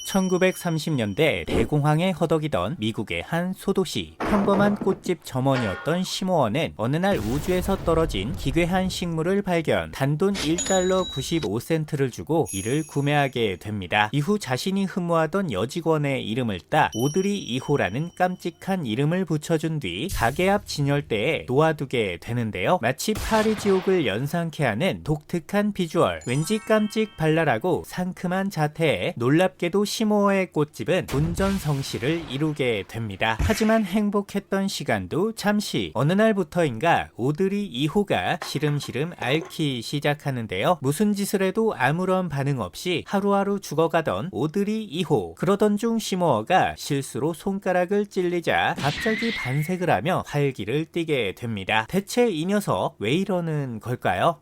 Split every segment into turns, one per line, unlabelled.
1930년대 대공황에 허덕이던 미국의 한 소도시. 평범한 꽃집 점원이었던 시모어는 어느 날 우주에서 떨어진 기괴한 식물을 발견. 단돈 1달러 95센트를 주고 이를 구매하게 됩니다. 이후 자신이 흠모하던 여직원의 이름을 따 오드리 2호라는 깜찍한 이름을 붙여준 뒤 가게 앞 진열대에 놓아두게 되는데요. 마치 파리 지옥을 연상케 하는 독특한 비주얼, 왠지 깜찍 발랄하고 상큼한 자태에 놀랍게도 시모어의 꽃집은 본전성시를 이루게 됩니다. 하지만 행복했던 시간도 잠시. 어느 날부터인가 오드리 2호가 시름시름 앓기 시작하는데요. 무슨 짓을 해도 아무런 반응 없이 하루하루 죽어가던 오드리 2호. 그러던 중 시모어가 실수로 손가락을 찔리자 갑자기 반색을 하며 활기를 띠게 됩니다. 대체 이 녀석 왜 이러는 걸까요?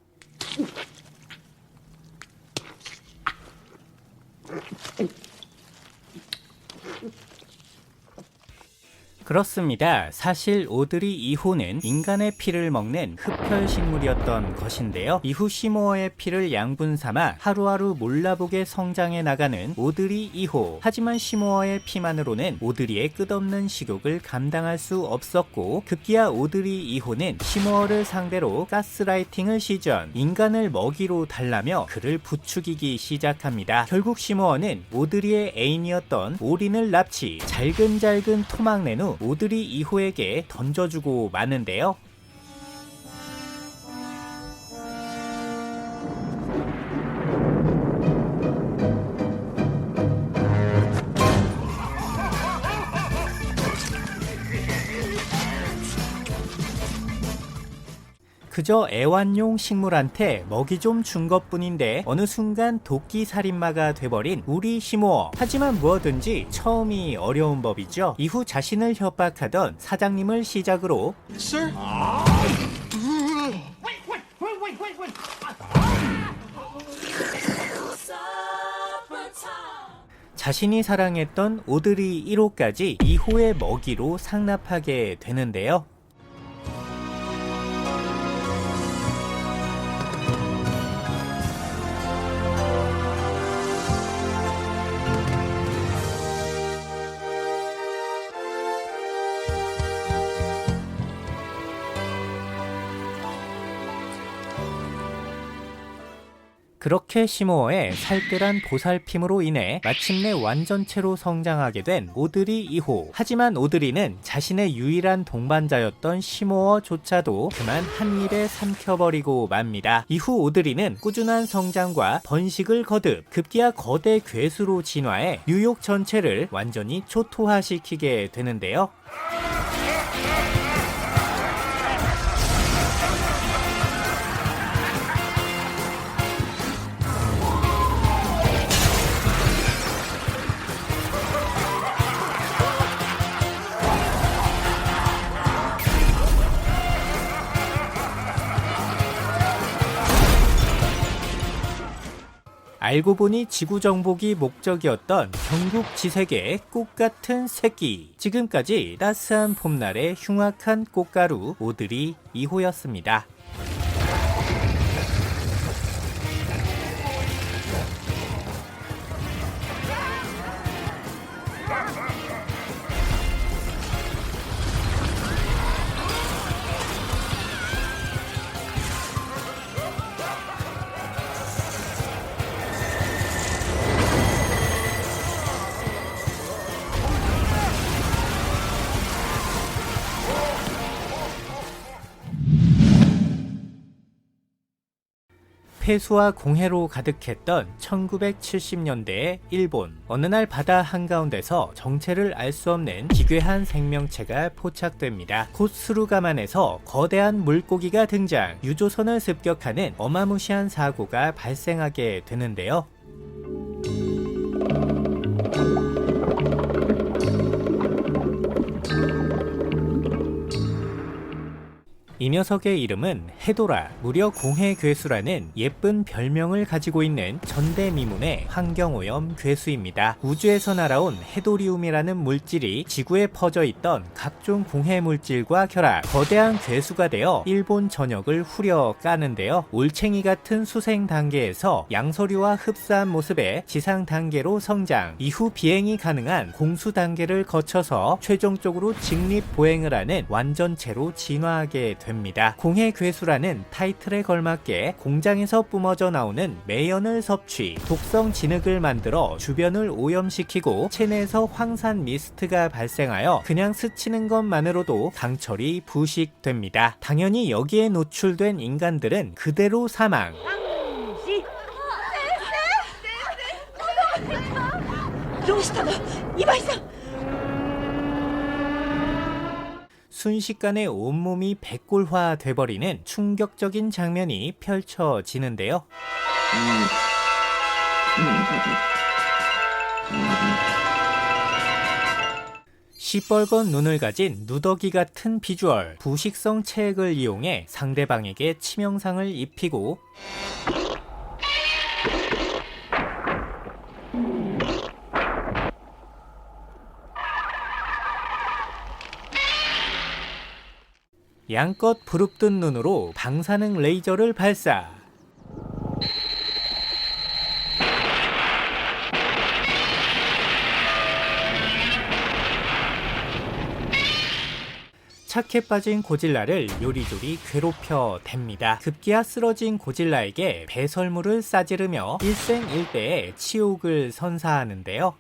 그렇습니다. 사실 오드리 2호는 인간의 피를 먹는 흡혈식물이었던 것인데요. 이후 시모어의 피를 양분 삼아 하루하루 몰라보게 성장해 나가는 오드리 2호. 하지만 시모어의 피만으로는 오드리의 끝없는 식욕을 감당할 수 없었고, 급기야 오드리 2호는 시모어를 상대로 가스라이팅을 시전, 인간을 먹이로 달라며 그를 부추기기 시작합니다. 결국 시모어는 오드리의 애인이었던 오린을 납치, 잘근잘근 토막낸 후 오드리 2호에게 던져주고 마는데요. 그저 애완용 식물한테 먹이 좀 준 것뿐인데 어느 순간 도끼 살인마가 돼버린 우리 시모어. 하지만 뭐든지 처음이 어려운 법이죠. 이후 자신을 협박하던 사장님을 시작으로
Sir?
자신이 사랑했던 오드리 1호까지 2호의 먹이로 상납하게 되는데요. 그렇게 시모어의 살뜰한 보살핌으로 인해 마침내 완전체로 성장하게 된 오드리 2호. 하지만 오드리는 자신의 유일한 동반자였던 시모어조차도 그만 한 입에 삼켜버리고 맙니다. 이후 오드리는 꾸준한 성장과 번식을 거듭 급기야 거대 괴수로 진화해 뉴욕 전체를 완전히 초토화시키게 되는데요. 알고 보니 지구 정복이 목적이었던 경국지색의 꽃같은 새끼. 지금까지 따스한 봄날의 흉악한 꽃가루 오드리 2호였습니다. 폐수와 공해로 가득했던 1970년대의 일본. 어느 날 바다 한가운데서 정체를 알 수 없는 기괴한 생명체가 포착됩니다. 곧 수루가만에서 거대한 물고기가 등장. 유조선을 습격하는 어마무시한 사고가 발생하게 되는데요. 이 녀석의 이름은 헤도라, 무려 공해 괴수라는 예쁜 별명을 가지고 있는 전대미문의 환경오염 괴수입니다. 우주에서 날아온 헤도리움이라는 물질이 지구에 퍼져 있던 각종 공해 물질과 결합, 거대한 괴수가 되어 일본 전역을 후려 까는데요. 올챙이 같은 수생 단계에서 양서류와 흡사한 모습의 지상 단계로 성장, 이후 비행이 가능한 공수 단계를 거쳐서 최종적으로 직립 보행을 하는 완전체로 진화하게 됩니다. 공해 괴수라는 타이틀에 걸맞게 공장에서 뿜어져 나오는 매연을 섭취, 독성 진흙을 만들어 주변을 오염시키고 체내에서 황산 미스트가 발생하여 그냥 스치는 것만으로도 강철이 부식됩니다. 당연히 여기에 노출된 인간들은 그대로 사망. 순식간에 온몸이 백골화 돼버리는 충격적인 장면이 펼쳐지는데요. 시뻘건 눈을 가진 누더기 같은 비주얼, 부식성 체액을 이용해 상대방에게 치명상을 입히고 양껏 부릅뜬 눈으로 방사능 레이저를 발사. 착해 빠진 고질라를 요리조리 괴롭혀 댑니다. 급기야 쓰러진 고질라에게 배설물을 싸지르며 일생일대의 치욕을 선사하는데요.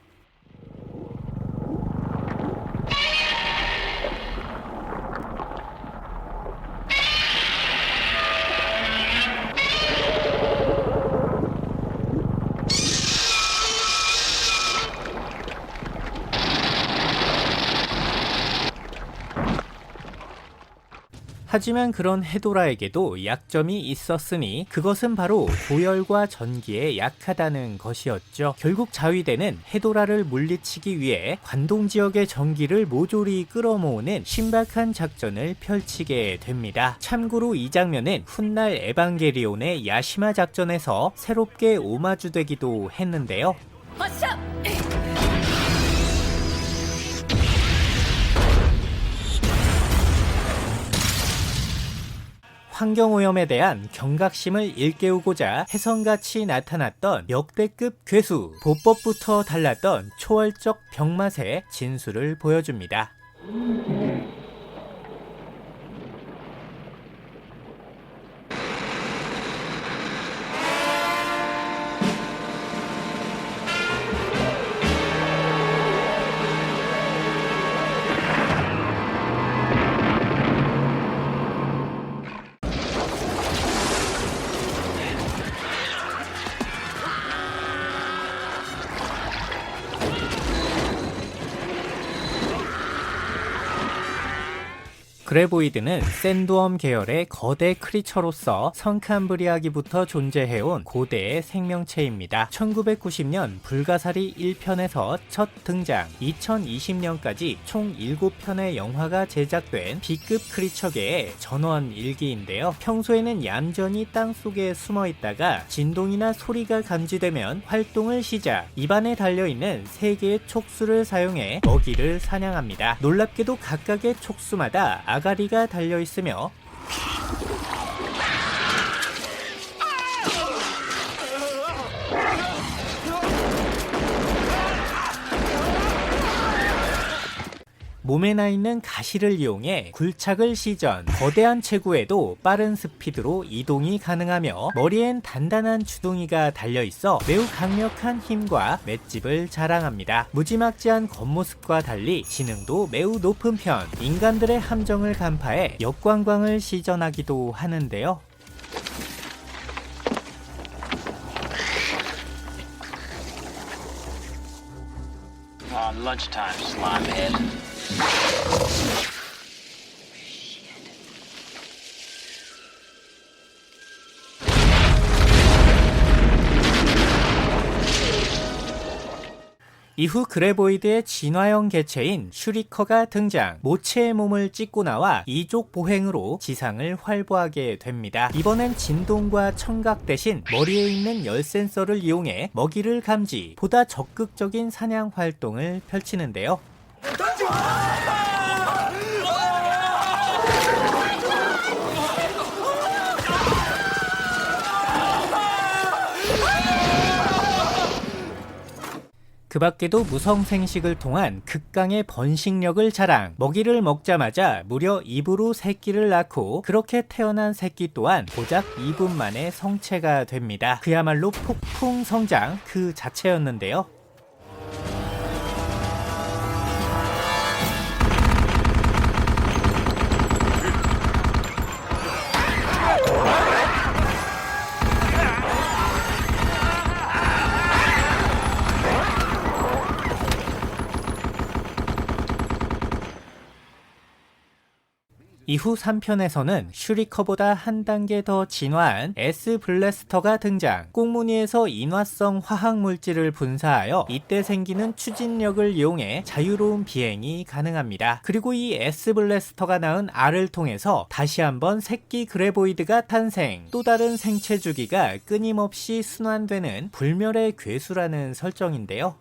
하지만 그런 헤도라에게도 약점이 있었으니 그것은 바로 고열과 전기에 약하다는 것이었죠. 결국 자위대는 헤도라를 물리치기 위해 관동 지역의 전기를 모조리 끌어모으는 신박한 작전을 펼치게 됩니다. 참고로 이 장면은 훗날 에반게리온의 야시마 작전에서 새롭게 오마주되기도 했는데요. 환경오염에 대한 경각심을 일깨우고자 혜성같이 나타났던 역대급 괴수, 보법부터 달랐던 초월적 병맛의 진수를 보여줍니다. 그레보이드는 샌드웜 계열의 거대 크리처로서 성캄브리아기부터 존재해온 고대의 생명체입니다. 1990년 불가사리 1편에서 첫 등장, 2020년까지 총 7편의 영화가 제작된 B급 크리처계의 전원 일기인데요. 평소에는 얌전히 땅속에 숨어있다가 진동이나 소리가 감지되면 활동을 시작, 입안에 달려있는 3개의 촉수를 사용해 먹이를 사냥합니다. 놀랍게도 각각의 촉수마다 아가리가 달려있으며 몸에 나 있는 가시를 이용해 굴착을 시전, 거대한 체구에도 빠른 스피드로 이동이 가능하며 머리엔 단단한 주둥이가 달려있어 매우 강력한 힘과 맷집을 자랑합니다. 무지막지한 겉모습과 달리 지능도 매우 높은 편, 인간들의 함정을 간파해 역관광을 시전하기도 하는데요.
Lunchtime, slimehead.
이후 그레보이드의 진화형 개체인 슈리커가 등장, 모체의 몸을 찢고 나와 이족 보행으로 지상을 활보하게 됩니다. 이번엔 진동과 청각 대신 머리에 있는 열 센서를 이용해 먹이를 감지, 보다 적극적인 사냥 활동을 펼치는데요. 그 밖에도 무성생식을 통한 극강의 번식력을 자랑, 먹이를 먹자마자 무려 입으로 새끼를 낳고 그렇게 태어난 새끼 또한 고작 2분 만에 성체가 됩니다. 그야말로 폭풍 성장 그 자체였는데요. 이후 3편에서는 슈리커보다 한 단계 더 진화한 S 블래스터가 등장. 꽁무니에서 인화성 화학 물질을 분사하여 이때 생기는 추진력을 이용해 자유로운 비행이 가능합니다. 그리고 이 S 블래스터가 낳은 알을 통해서 다시 한번 새끼 그레보이드가 탄생. 또 다른 생체 주기가 끊임없이 순환되는 불멸의 괴수라는 설정인데요.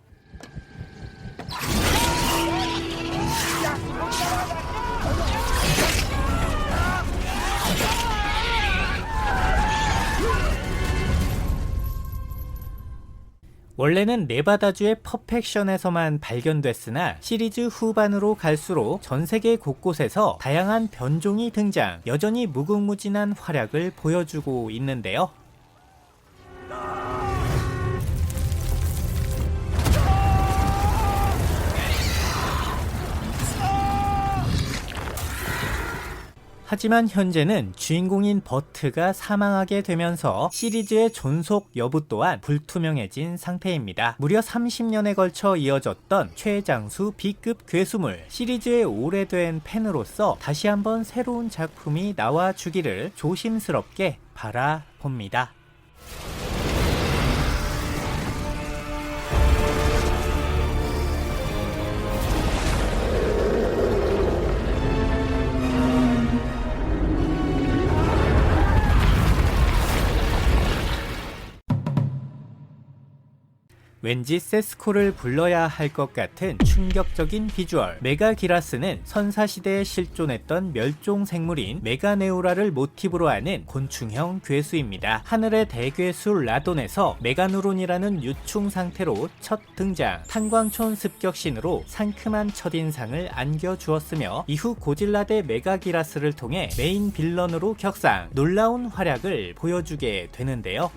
원래는 네바다주의 퍼펙션에서만 발견됐으나 시리즈 후반으로 갈수록 전세계 곳곳에서 다양한 변종이 등장, 여전히 무궁무진한 활약을 보여주고 있는데요. 하지만 현재는 주인공인 버트가 사망하게 되면서 시리즈의 존속 여부 또한 불투명해진 상태입니다. 무려 30년에 걸쳐 이어졌던 최장수 B급 괴수물, 시리즈의 오래된 팬으로서 다시 한번 새로운 작품이 나와주기를 조심스럽게 바라봅니다. 왠지 세스코를 불러야 할 것 같은 충격적인 비주얼. 메가기라스는 선사시대에 실존했던 멸종 생물인 메가네우라를 모티브로 하는 곤충형 괴수입니다. 하늘의 대괴수 라돈에서 메가누론이라는 유충 상태로 첫 등장, 탄광촌 습격신으로 상큼한 첫인상을 안겨주었으며 이후 고질라 대 메가기라스를 통해 메인 빌런으로 격상, 놀라운 활약을 보여주게 되는데요.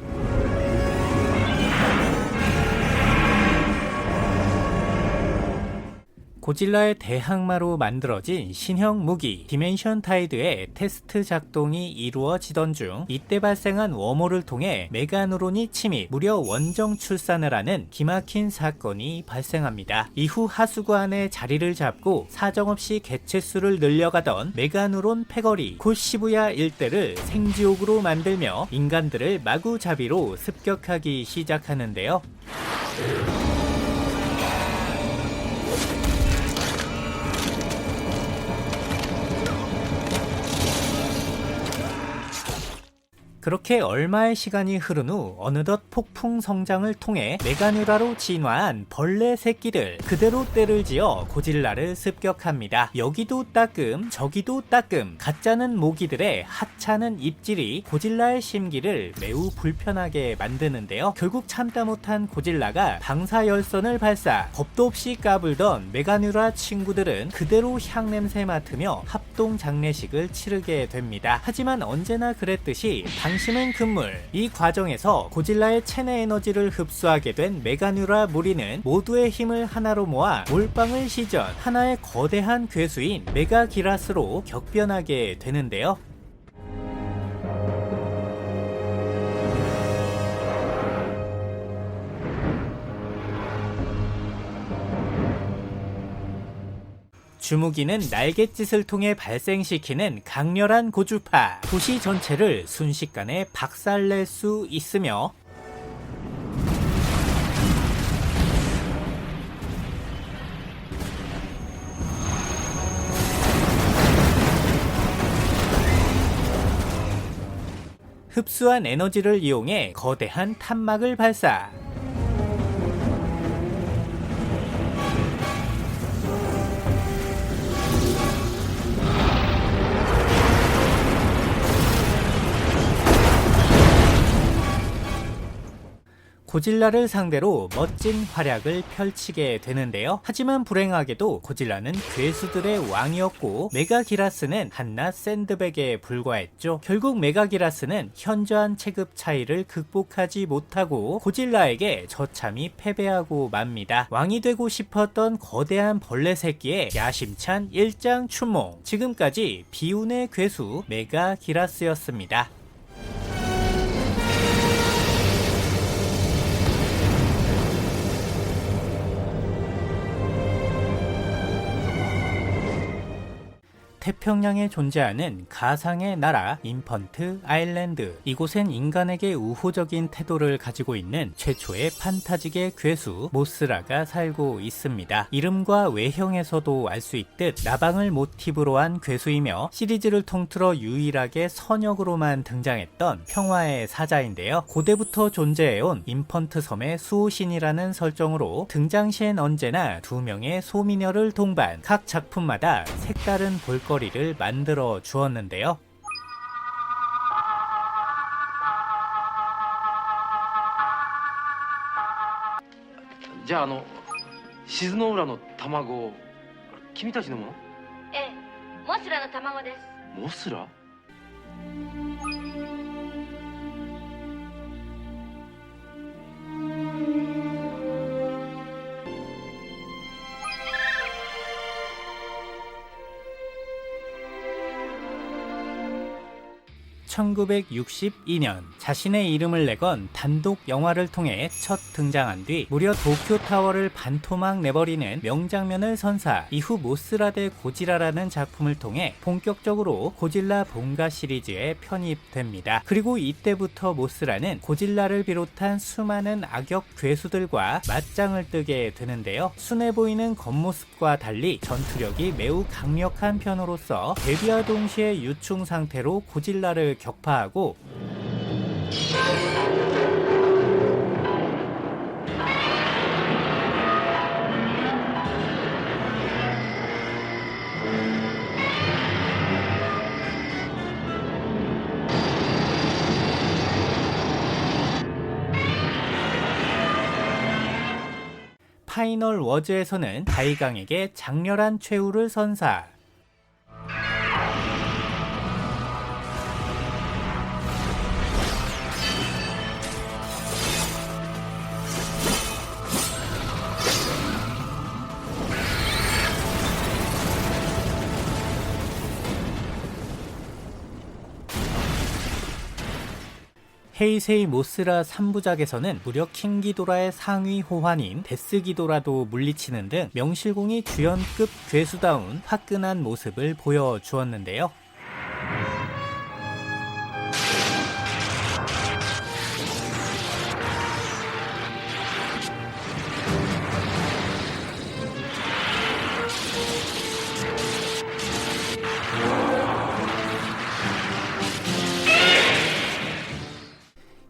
고질라의 대항마로 만들어진 신형 무기 디멘션 타이드의 테스트 작동이 이루어지던 중 이때 발생한 웜홀을 통해 메가누론이 침입, 무려 원정 출산을 하는 기막힌 사건이 발생합니다. 이후 하수구 안에 자리를 잡고 사정없이 개체수를 늘려가던 메가누론 패거리 곧 시부야 일대를 생지옥으로 만들며 인간들을 마구잡이로 습격하기 시작하는데요. 그렇게 얼마의 시간이 흐른 후 어느덧 폭풍 성장을 통해 메가누라로 진화한 벌레 새끼들, 그대로 때를 지어 고질라를 습격합니다. 여기도 따끔 저기도 따끔, 가짜는 모기들의 하찮은 입질이 고질라의 심기를 매우 불편하게 만드는데요. 결국 참다 못한 고질라가 방사열선을 발사, 겁도 없이 까불던 메가누라 친구들은 그대로 향냄새 맡으며 합동 장례식을 치르게 됩니다. 하지만 언제나 그랬듯이 방심은 금물. 이 과정에서 고질라의 체내 에너지를 흡수하게 된 메가누라 무리는 모두의 힘을 하나로 모아 몰빵을 시전, 하나의 거대한 괴수인 메가기라스로 격변하게 되는데요. 주무기는 날갯짓을 통해 발생시키는 강렬한 고주파, 도시 전체를 순식간에 박살낼 수 있으며 흡수한 에너지를 이용해 거대한 탄막을 발사. 고질라를 상대로 멋진 활약을 펼치게 되는데요. 하지만 불행하게도 고질라는 괴수들의 왕이었고 메가기라스는 한낱 샌드백에 불과했죠. 결국 메가기라스는 현저한 체급 차이를 극복하지 못하고 고질라에게 처참히 패배하고 맙니다. 왕이 되고 싶었던 거대한 벌레 새끼의 야심찬 일장 춘몽. 지금까지 비운의 괴수 메가기라스였습니다. 태평양에 존재하는 가상의 나라 인펀트 아일랜드. 이곳엔 인간에게 우호적인 태도를 가지고 있는 최초의 판타지계 괴수 모스라가 살고 있습니다. 이름과 외형에서도 알 수 있듯 나방을 모티브로 한 괴수이며 시리즈를 통틀어 유일하게 선역으로만 등장했던 평화의 사자인데요. 고대부터 존재해온 인펀트 섬의 수호신이라는 설정으로 등장 시엔 언제나 2명의 소미녀를 동반, 각 작품마다 색다른 볼거리를 만들어 주었는데요.
じゃあ静の浦の卵、君たちのもの？
ええ、モスラの卵です。
モスラ？
1962년 자신의 이름을 내건 단독 영화를 통해 첫 등장한 뒤 무려 도쿄타워를 반토막 내버리는 명장면을 선사. 이후 모스라 대 고지라라는 작품을 통해 본격적으로 고질라 본가 시리즈에 편입됩니다. 그리고 이때부터 모스라는 고질라를 비롯한 수많은 악역 괴수들과 맞짱을 뜨게 되는데요. 순해 보이는 겉모습과 달리 전투력이 매우 강력한 편으로서 데뷔와 동시에 유충 상태로 고질라를 격파하고 파이널 워즈에서는 다이강에게 장렬한 최후를 선사. 헤이세이 모스라 3부작에서는 무려 킹기도라의 상위 호환인 데스기도라도 물리치는 등 명실공히 주연급 괴수다운 화끈한 모습을 보여주었는데요.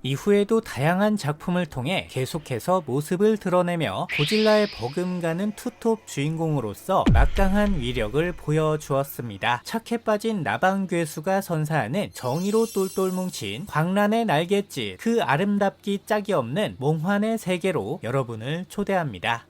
이후에도 다양한 작품을 통해 계속해서 모습을 드러내며 고질라의 버금가는 투톱 주인공으로서 막강한 위력을 보여주었습니다. 착해 빠진 나방괴수가 선사하는 정의로 똘똘 뭉친 광란의 날갯짓, 그 아름답기 짝이 없는 몽환의 세계로 여러분을 초대합니다.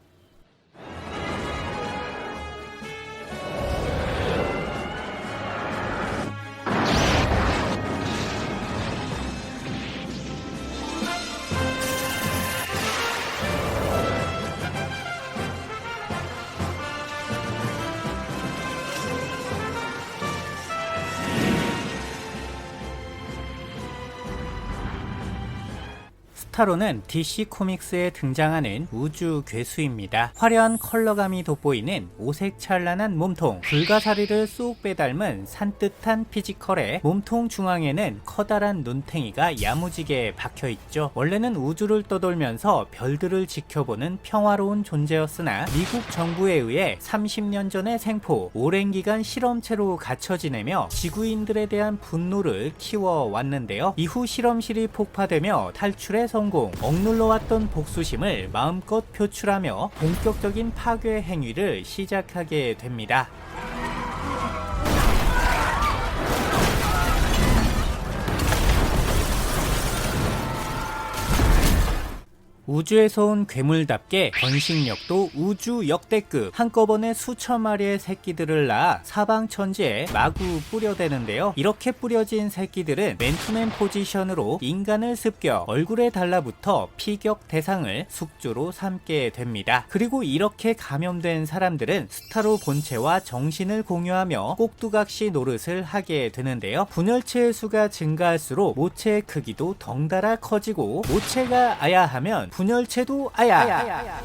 4차로는 DC 코믹스에 등장하는 우주 괴수입니다. 화려한 컬러감이 돋보이는 오색찬란한 몸통, 불가사리를 쏙 빼닮은 산뜻한 피지컬에 몸통 중앙에는 커다란 눈탱이가 야무지게 박혀있죠. 원래는 우주를 떠돌면서 별들을 지켜보는 평화로운 존재였으나 미국 정부에 의해 30년 전에 생포, 오랜 기간 실험체로 갇혀 지내며 지구인들에 대한 분노를 키워왔는데요. 이후 실험실이 폭파되며 탈출에 성공, 억눌러왔던 복수심을 마음껏 표출하며 본격적인 파괴 행위를 시작하게 됩니다. 우주에서 온 괴물답게 번식력도 우주 역대급, 한꺼번에 수천 마리의 새끼들을 낳아 사방천지에 마구 뿌려대는데요. 이렇게 뿌려진 새끼들은 맨투맨 포지션으로 인간을 습격, 얼굴에 달라붙어 피격 대상을 숙주로 삼게 됩니다. 그리고 이렇게 감염된 사람들은 스타로 본체와 정신을 공유하며 꼭두각시 노릇을 하게 되는데요. 분열체의 수가 증가할수록 모체의 크기도 덩달아 커지고, 모체가 아야하면 분열체도 아야.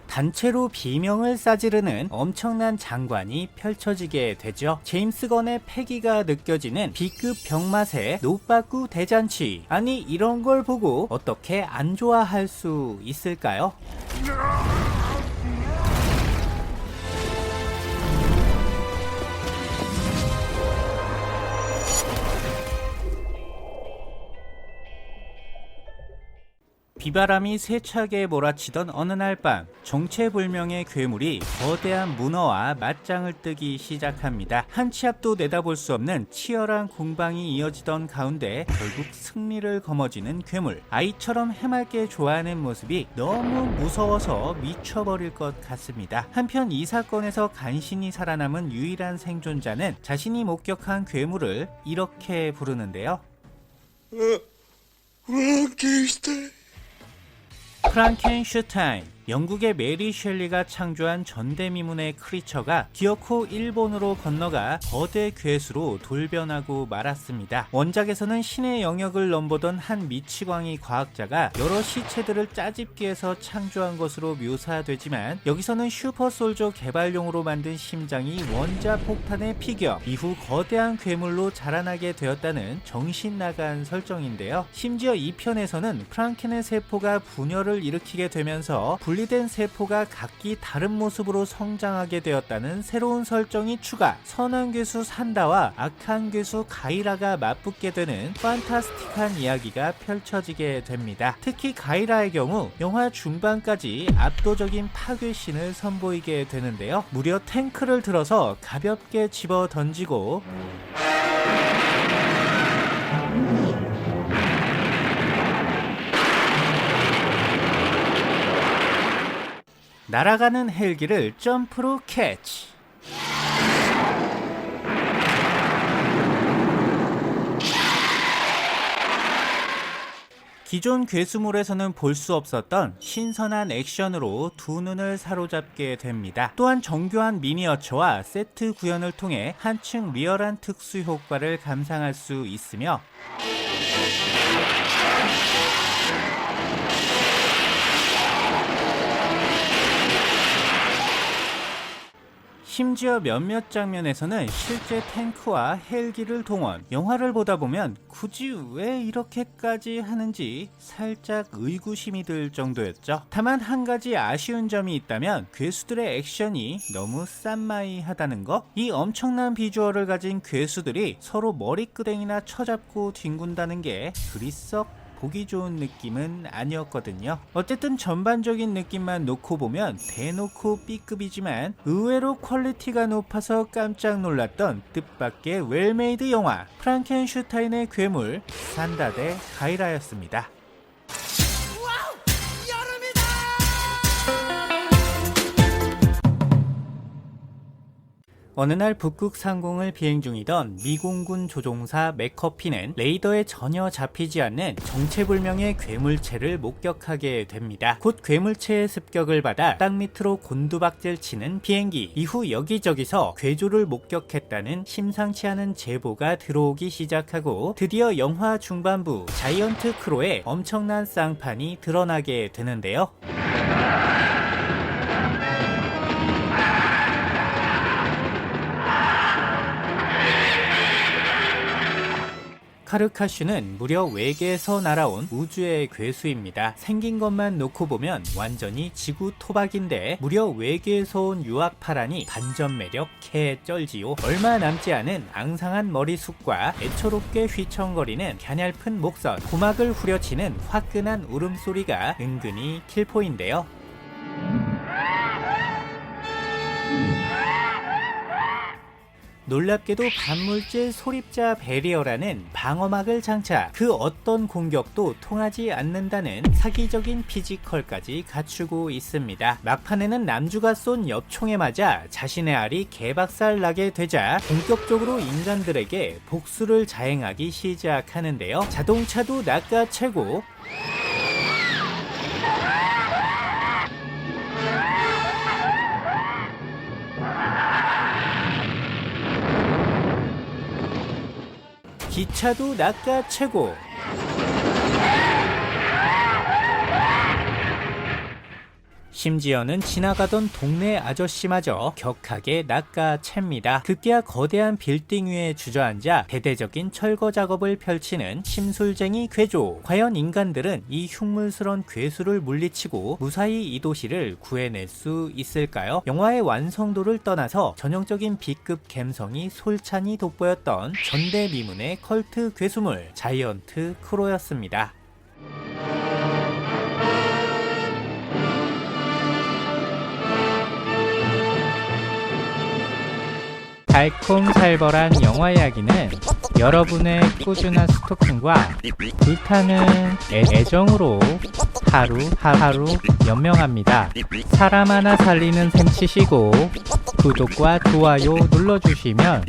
단체로 비명을 싸지르는 엄청난 장관이 펼쳐지게 되죠. 제임스 건의 패기가 느껴지는 B급 병맛의 노빠꾸 대잔치. 아니, 이런 걸 보고 어떻게 안 좋아할 수 있을까요? 비바람이 세차게 몰아치던 어느 날 밤, 정체불명의 괴물이 거대한 문어와 맞짱을 뜨기 시작합니다. 한 치 앞도 내다볼 수 없는 치열한 공방이 이어지던 가운데 결국 승리를 거머쥐는 괴물. 아이처럼 해맑게 좋아하는 모습이 너무 무서워서 미쳐버릴 것 같습니다. 한편 이 사건에서 간신히 살아남은 유일한 생존자는 자신이 목격한 괴물을 이렇게 부르는데요. 프랑켄슈타인. 영국의 메리 셸리가 창조한 전대미문의 크리처가 기어코 일본으로 건너가 거대 괴수로 돌변하고 말았습니다. 원작에서는 신의 영역을 넘보던 한 미치광이 과학자가 여러 시체들을 짜집기해서 창조한 것으로 묘사되지만, 여기서는 슈퍼솔저 개발용으로 만든 심장이 원자 폭탄에 피격, 이후 거대한 괴물로 자라나게 되었다는 정신나간 설정인데요. 심지어 2편에서는 프랑켄의 세포가 분열을 일으키게 되면서 분리된 세포가 각기 다른 모습으로 성장하게 되었다는 새로운 설정이 추가. 선한 괴수 산다와 악한 괴수 가이라가 맞붙게 되는 판타스틱한 이야기가 펼쳐지게 됩니다. 특히 가이라의 경우 영화 중반까지 압도적인 파괴신을 선보이게 되는데요. 무려 탱크를 들어서 가볍게 집어 던지고 날아가는 헬기를 점프로 캐치. 기존 괴수물에서는 볼 수 없었던 신선한 액션으로 두 눈을 사로잡게 됩니다. 또한 정교한 미니어처와 세트 구현을 통해 한층 리얼한 특수 효과를 감상할 수 있으며, 심지어 몇몇 장면에서는 실제 탱크와 헬기를 동원. 영화를 보다 보면 굳이 왜 이렇게까지 하는지 살짝 의구심이 들 정도였죠. 다만 한 가지 아쉬운 점이 있다면 괴수들의 액션이 너무 쌈마이하다는 거. 이 엄청난 비주얼을 가진 괴수들이 서로 머리끄댕이나 쳐잡고 뒹군다는 게 그리 썩 보기 좋은 느낌은 아니었거든요. 어쨌든 전반적인 느낌만 놓고 보면 대놓고 B급이지만 의외로 퀄리티가 높아서 깜짝 놀랐던 뜻밖의 웰메이드 영화, 프랑켄슈타인의 괴물 산다 대 가이라였습니다. 어느 날 북극 상공을 비행 중이던 미공군 조종사 맥커피는 레이더에 전혀 잡히지 않는 정체불명의 괴물체를 목격하게 됩니다. 곧 괴물체의 습격을 받아 땅 밑으로 곤두박질 치는 비행기. 이후 여기저기서 괴조를 목격했다는 심상치 않은 제보가 들어오기 시작하고 드디어 영화 중반부 자이언트 크로의 엄청난 쌍판이 드러나게 되는데요. 카르카슈는 무려 외계에서 날아온 우주의 괴수입니다. 생긴 것만 놓고 보면 완전히 지구 토박인데 무려 외계에서 온 유학파라니 반전 매력 개쩔지요. 얼마 남지 않은 앙상한 머리숱과 애처롭게 휘청거리는 갸냘픈 목선, 고막을 후려치는 화끈한 울음소리가 은근히 킬포인데요. 놀랍게도 반물질 소립자 배리어라는 방어막을 장착, 그 어떤 공격도 통하지 않는다는 사기적인 피지컬까지 갖추고 있습니다. 막판에는 남주가 쏜 엽총에 맞아 자신의 알이 개박살 나게 되자 본격적으로 인간들에게 복수를 자행하기 시작하는데요. 자동차도 낚아채고 기차도 낚아채고 심지어는 지나가던 동네 아저씨마저 격하게 낚아챕니다. 급기야 거대한 빌딩 위에 주저앉아 대대적인 철거 작업을 펼치는 심술쟁이 괴조. 과연 인간들은 이 흉물스런 괴수를 물리치고 무사히 이 도시를 구해낼 수 있을까요? 영화의 완성도를 떠나서 전형적인 B급 감성이 솔찬히 돋보였던 전대미문의 컬트 괴수물 자이언트 크로였습니다. 달콤살벌한 영화 이야기는 여러분의 꾸준한 스토킹과 불타는 애정으로 하루하루 연명합니다. 사람 하나 살리는 셈 치시고 구독과 좋아요 눌러주시면